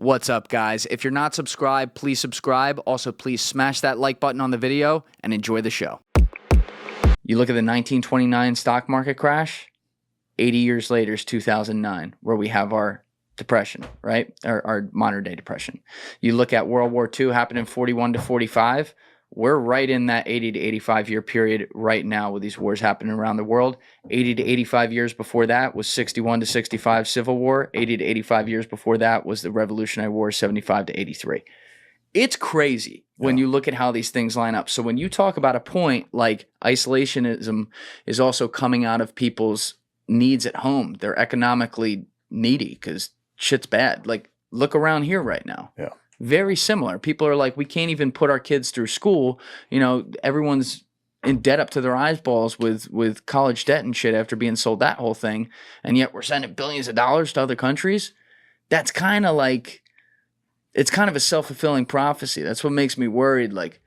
What's up, guys? If you're not subscribed, please subscribe. Also, please smash that like button on the video and enjoy the show. You look at the 1929 stock market crash, 80 years later is 2009, where we have our depression, right? Our modern day depression. You look at World War II happened in 41 to 45. We're right in that 80 to 85 year period right now with these wars happening around the world. 80 to 85 years before that was 61 to 65 Civil War. 80 to 85 years before that was the Revolutionary War, 75 to 83. It's crazy when you look at how these things line up. So when you talk about a point like isolationism is also coming out of people's needs at home. They're economically needy because shit's bad. Like, look around here right now. Yeah. Very similar. People are like, we can't even put our kids through school. You know, everyone's in debt up to their eyeballs with college debt and shit after being sold that whole thing. And yet we're sending billions of dollars to other countries. That's kind of like, it's kind of a self-fulfilling prophecy. That's what makes me worried. Like,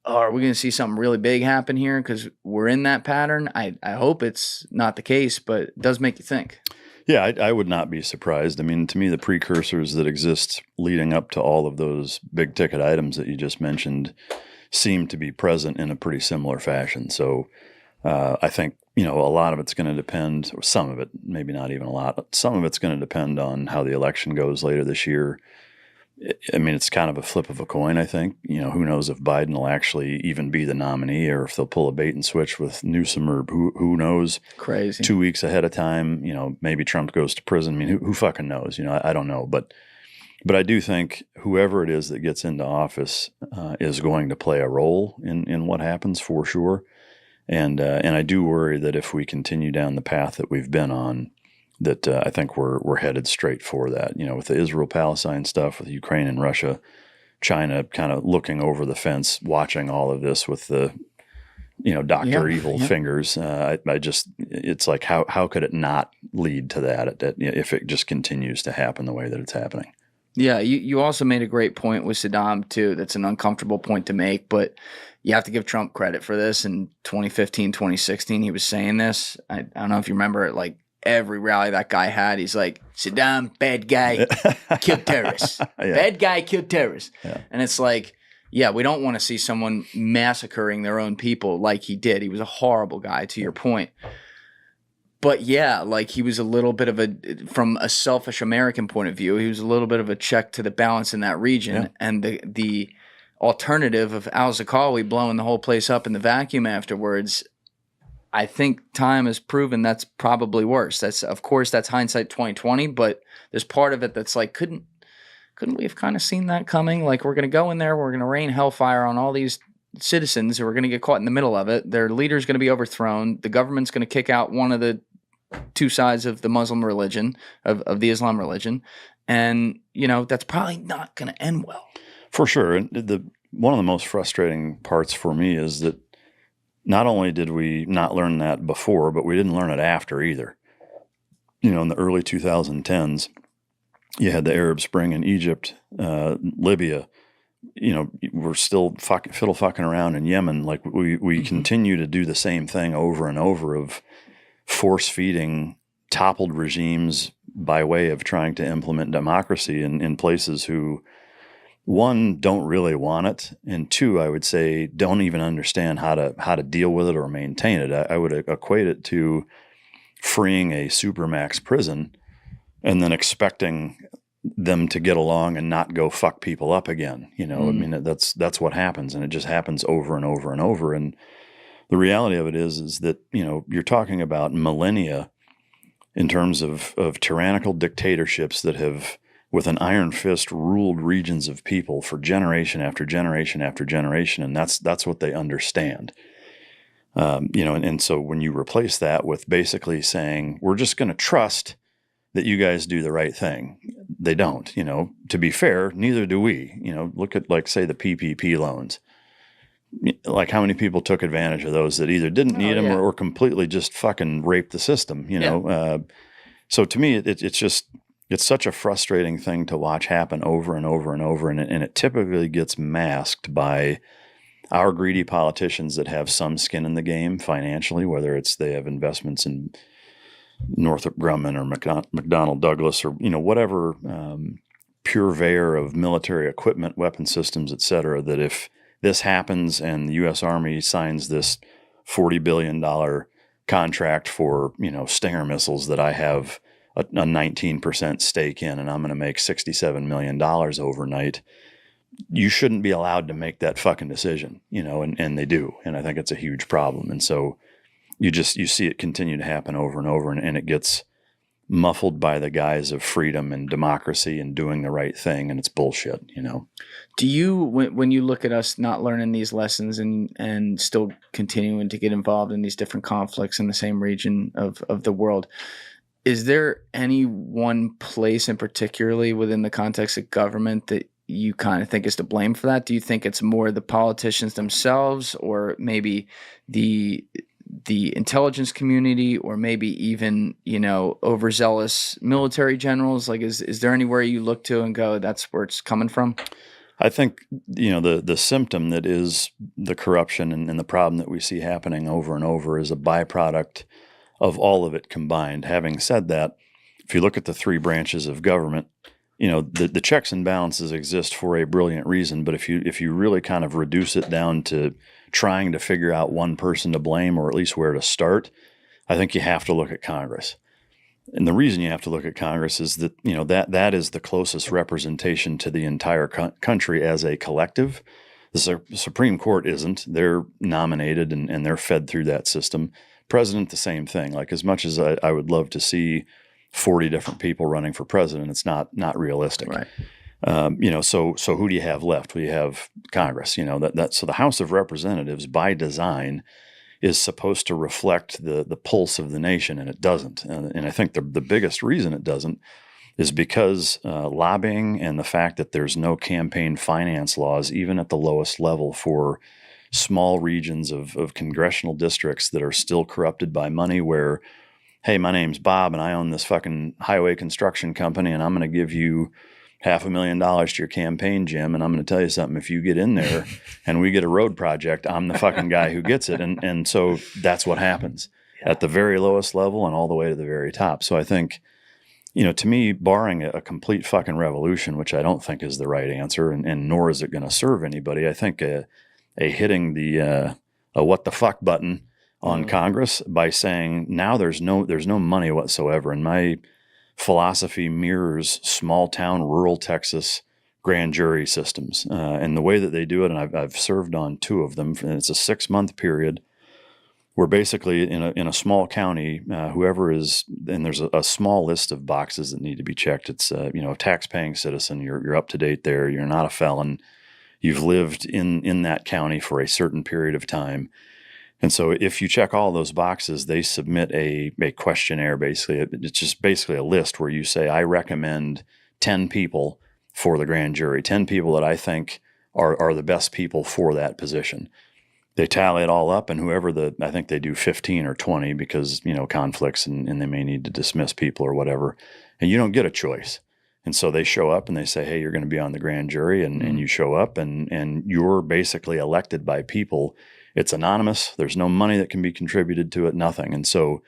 oh, are we going to see something really big happen here? Because we're in that pattern. I hope it's not the case, but it does make you think. Yeah, I would not be surprised. I mean, to me, the precursors that exist leading up to all of those big ticket items that you just mentioned seem to be present in a pretty similar fashion. So I think, you know, a lot of it's going to depend, or some of it, maybe not even a lot, but some of it's going to depend on how the election goes later this year. I mean, it's kind of a flip of a coin, I think. You know, who knows if Biden will actually even be the nominee or if they'll pull a bait and switch with Newsom or who knows. Crazy. 2 weeks ahead of time, you know, maybe Trump goes to prison. I mean, who fucking knows? You know, I don't know. But I do think whoever it is that gets into office is going to play a role in what happens for sure. And I do worry that if we continue down the path that we've been on, that I think we're headed straight for that. You know, with the Israel-Palestine stuff, with Ukraine and Russia, China kind of looking over the fence, watching all of this with the, you know, Dr. Evil fingers. I just, it's like, how could it not lead to that if it just continues to happen the way that it's happening? Yeah, you also made a great point with Sadam, too. That's an uncomfortable point to make, but you have to give Trump credit for this. In 2015, 2016, he was saying this. I don't know if you remember it, like, every rally that guy had, he's like, Sadam, bad guy, killed terrorists. Bad guy, killed terrorists. Yeah. And it's like, yeah, we don't want to see someone massacring their own people like he did. He was a horrible guy, to your point. But yeah, like he was a little bit of from a selfish American point of view, he was a little bit of a check to the balance in that region. Yeah. And the alternative of al-Zarqawi blowing the whole place up in the vacuum afterwards, I think time has proven that's probably worse. That's, of course, that's hindsight 2020, but there's part of it that's like, couldn't we have kind of seen that coming? Like, we're going to go in there, we're going to rain hellfire on all these citizens who are going to get caught in the middle of it. Their leader's going to be overthrown. The government's going to kick out one of the two sides of the Muslim religion, of the Islam religion. And, you know, that's probably not going to end well. For sure. And one of the most frustrating parts for me is that not only did we not learn that before, but we didn't learn it after either. You know, in the early 2010s, you had the Arab Spring in Egypt, Libya. You know, we're still fiddle fucking around in Yemen. Like we continue to do the same thing over and over of force feeding toppled regimes by way of trying to implement democracy in places who, one, don't really want it, and two, I would say, don't even understand how to deal with it or maintain it. I would equate it to freeing a supermax prison and then expecting them to get along and not go fuck people up again. You know, I mean, that's what happens, and it just happens over and over and over. And the reality of it is that, you know, you're talking about millennia in terms of tyrannical dictatorships that have, with an iron fist, ruled regions of people for generation after generation after generation, and that's what they understand. You know, and so when you replace that with basically saying, we're just going to trust that you guys do the right thing, they don't. You know, to be fair, neither do we. You know, look at, like, say, the PPP loans. Like, how many people took advantage of those that either didn't need them or completely just fucking raped the system, you know? So to me, it's just, it's such a frustrating thing to watch happen over and over and over, and it typically gets masked by our greedy politicians that have some skin in the game financially, whether it's they have investments in Northrop Grumman or McDonnell Douglas or, you know, whatever purveyor of military equipment, weapon systems, et cetera, that if this happens and the U.S. Army signs this $40 billion contract for, Stinger missiles that I have a 19% stake in, and I'm going to make $67 million overnight, you shouldn't be allowed to make that fucking decision, and they do. And I think it's a huge problem. And so you see it continue to happen over and over, and it gets muffled by the guise of freedom and democracy and doing the right thing. And it's bullshit, Do you, when you look at us not learning these lessons and still continuing to get involved in these different conflicts in the same region of the world, is there any one place in particularly within the context of government that you kind of think is to blame for that? Do you think it's more the politicians themselves, or maybe the intelligence community, or maybe even, overzealous military generals? Like, is there anywhere you look to and go, that's where it's coming from? I think, the symptom that is the corruption and the problem that we see happening over and over is a byproduct of all of it combined. Having said that, if you look at the three branches of government, the checks and balances exist for a brilliant reason. But if you really kind of reduce it down to trying to figure out one person to blame, or at least where to start, I think you have to look at Congress. And the reason you have to look at Congress is that, that is the closest representation to the entire country as a collective. The Supreme Court isn't. They're nominated and they're fed through that system. President, the same thing. Like, as much as I would love to see 40 different people running for president, it's not realistic. Right. So who do you have left? Well, you have Congress. So the House of Representatives, by design, is supposed to reflect the pulse of the nation, and it doesn't. And I think the biggest reason it doesn't is because lobbying and the fact that there's no campaign finance laws, even at the lowest level, for small regions of congressional districts that are still corrupted by money, where, hey, my name's Bob and I own this fucking highway construction company, and I'm going to give you $500,000 to your campaign, Jim, and I'm going to tell you something. If you get in there and we get a road project, I'm the fucking guy who gets it. And so that's what happens at the very lowest level and all the way to the very top. So I think, to me, barring a complete fucking revolution, which I don't think is the right answer, and nor is it going to serve anybody, I think a hitting the what the fuck button on Congress by saying now there's no money whatsoever. And my philosophy mirrors small town, rural Texas grand jury systems. And the way that they do it, and I've served on two of them, and it's a 6-month period where basically in a small county, whoever is, and there's a small list of boxes that need to be checked. It's, a tax-paying citizen, you're up to date there, you're not a felon, you've lived in that county for a certain period of time. And so if you check all those boxes, they submit a questionnaire. Basically, it's just basically a list where you say, I recommend 10 people for the grand jury, 10 people that I think are the best people for that position. They tally it all up, and I think they do 15 or 20 because, conflicts and they may need to dismiss people or whatever. And you don't get a choice. And so they show up and they say, hey, you're going to be on the grand jury, and you show up and you're basically elected by people. It's anonymous. There's no money that can be contributed to it, nothing. And so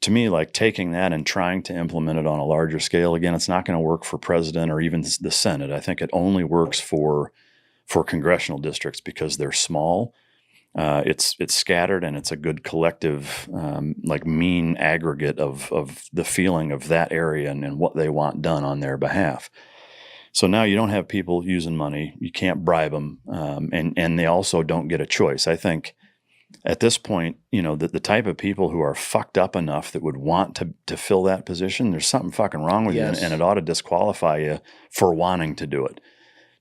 to me, like, taking that and trying to implement it on a larger scale, again, it's not going to work for president or even the Senate. I think it only works for congressional districts because they're small. It's scattered, and it's a good collective, mean aggregate of the feeling of that area and what they want done on their behalf. So now you don't have people using money. You can't bribe them. And they also don't get a choice. I think at this point, the type of people who are fucked up enough that would want to fill that position, there's something fucking wrong with you, and it ought to disqualify you for wanting to do it.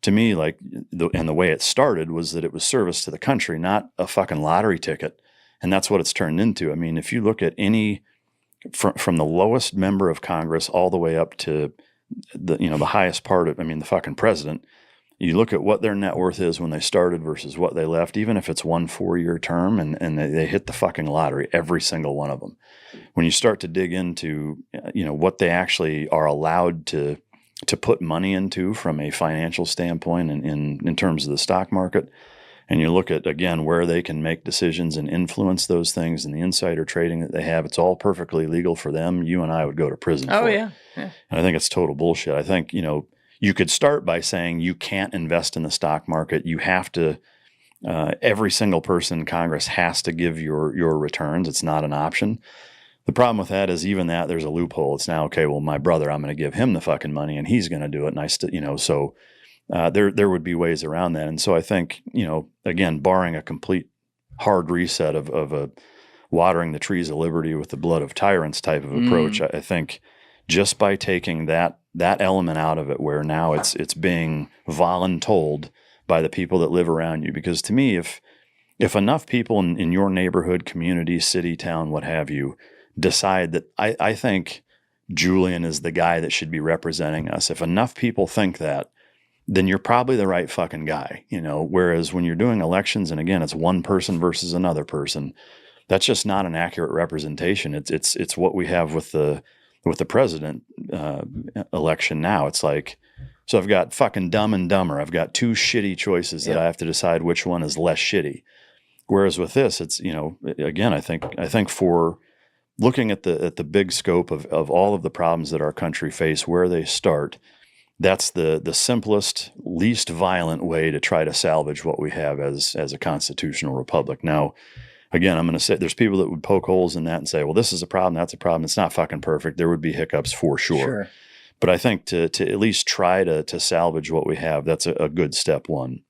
To me, the way it started was that it was service to the country, not a fucking lottery ticket. And that's what it's turned into. I mean, if you look at from the lowest member of Congress all the way up to the highest part of, the fucking president, you look at what their net worth is when they started versus what they left, even if it's 1 4-year term, and they hit the fucking lottery, every single one of them. When you start to dig into, what they actually are allowed to put money into from a financial standpoint and in terms of the stock market, and you look at, again, where they can make decisions and influence those things and the insider trading that they have, it's all perfectly legal for them. You and I would go to prison for it. Yeah. And I think it's total bullshit. I think, you could start by saying you can't invest in the stock market. You have to, every single person in Congress has to give your returns. It's not an option. The problem with that is even that there's a loophole. It's now, okay, well, my brother, I'm going to give him the fucking money and he's going to do it. And I still, so there would be ways around that. And so I think, again, barring a complete hard reset of a watering the trees of liberty with the blood of tyrants type of approach, I think just by taking that element out of it, where now it's being voluntold by the people that live around you. Because to me, if enough people in your neighborhood, community, city, town, what have you, decide that I think Julian is the guy that should be representing us, if enough people think that, then you're probably the right fucking guy, whereas when you're doing elections, and again, it's one person versus another person, that's just not an accurate representation. It's what we have with the president election now. It's like, so I've got fucking Dumb and Dumber. I've got two shitty choices that I have to decide which one is less shitty. Whereas with this, it's, again, I think for looking at the big scope of all of the problems that our country face, where they start, that's the simplest, least violent way to try to salvage what we have as a constitutional republic. Now, again, I'm going to say there's people that would poke holes in that and say, well, this is a problem, that's a problem. It's not fucking perfect. There would be hiccups for sure. But I think to at least try to salvage what we have, that's a good step one.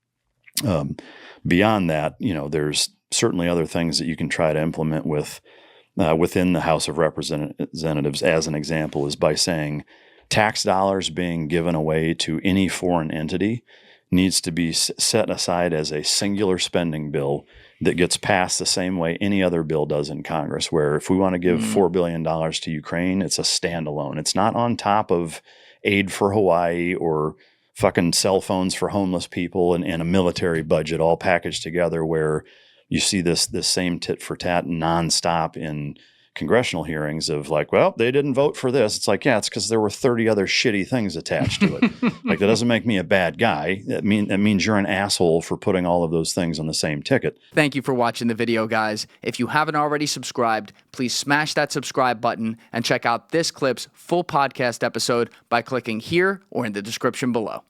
Beyond that, there's certainly other things that you can try to implement within the House of Representatives, as an example, is by saying tax dollars being given away to any foreign entity needs to be set aside as a singular spending bill that gets passed the same way any other bill does in Congress, where if we want to give $4 billion to Ukraine, it's a standalone. It's not on top of aid for Hawaii or fucking cell phones for homeless people and a military budget all packaged together, where you see this same tit for tat nonstop in congressional hearings of like, well, they didn't vote for this. It's like, yeah, it's because there were 30 other shitty things attached to it. Like, that doesn't make me a bad guy. That means you're an asshole for putting all of those things on the same ticket. Thank you for watching the video, guys. If you haven't already subscribed, please smash that subscribe button and check out this clip's full podcast episode by clicking here or in the description below.